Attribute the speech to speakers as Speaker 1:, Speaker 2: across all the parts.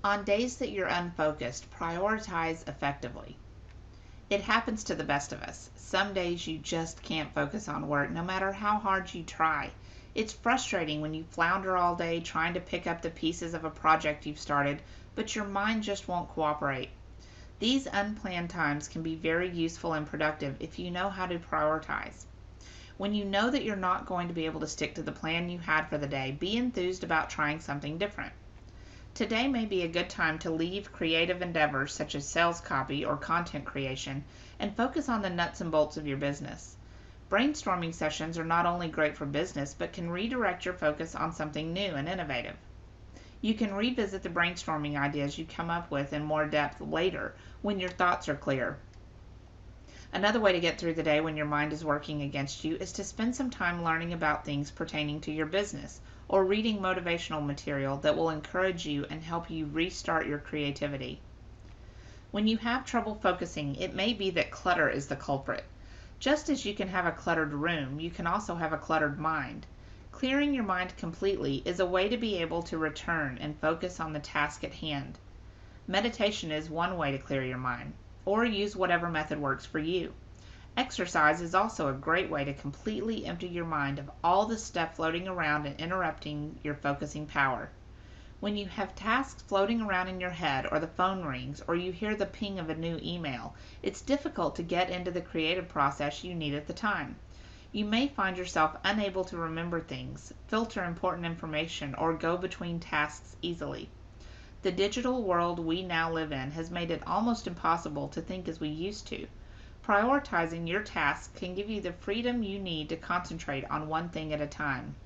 Speaker 1: On days that you're unfocused, prioritize effectively. It happens to the best of us. Some days you just can't focus on work no matter how hard you try. It's frustrating when you flounder all day trying to pick up the pieces of a project you've started, but your mind just won't cooperate. These unplanned times can be very useful and productive if you know how to prioritize. When you know that you're not going to be able to stick to the plan you had for the day, be enthused about trying something different. Today may be a good time to leave creative endeavors such as sales copy or content creation and focus on the nuts and bolts of your business. Brainstorming sessions are not only great for business but can redirect your focus on something new and innovative. You can revisit the brainstorming ideas you come up with in more depth later when your thoughts are clear. Another way to get through the day when your mind is working against you is to spend some time learning about things pertaining to your business or reading motivational material that will encourage you and help you restart your creativity. When you have trouble focusing, it may be that clutter is the culprit. Just as you can have a cluttered room, you can also have a cluttered mind. Clearing your mind completely is a way to be able to return and focus on the task at hand. Meditation is one way to clear your mind, or use whatever method works for you. Exercise is also a great way to completely empty your mind of all the stuff floating around and interrupting your focusing power. When you have tasks floating around in your head, or the phone rings, or you hear the ping of a new email, it's difficult to get into the creative process you need at the time. You may find yourself unable to remember things, filter important information, or go between tasks easily. The digital world we now live in has made it almost impossible to think as we used to. Prioritizing your tasks can give you the freedom you need to concentrate on one thing at a time.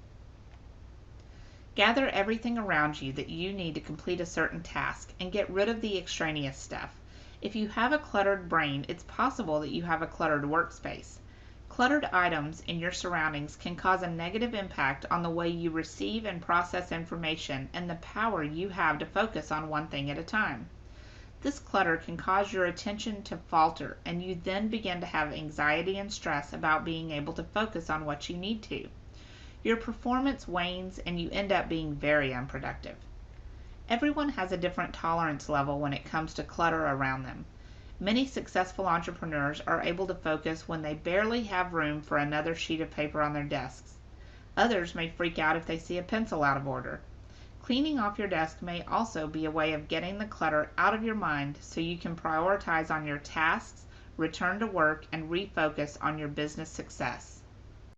Speaker 1: Gather everything around you that you need to complete a certain task and get rid of the extraneous stuff. If you have a cluttered brain, it's possible that you have a cluttered workspace. Cluttered items in your surroundings can cause a negative impact on the way you receive and process information and the power you have to focus on one thing at a time. This clutter can cause your attention to falter, and you then begin to have anxiety and stress about being able to focus on what you need to. Your performance wanes and you end up being very unproductive. Everyone has a different tolerance level when it comes to clutter around them. Many successful entrepreneurs are able to focus when they barely have room for another sheet of paper on their desks. Others may freak out if they see a pencil out of order. Cleaning off your desk may also be a way of getting the clutter out of your mind so you can prioritize on your tasks, return to work, and refocus on your business success.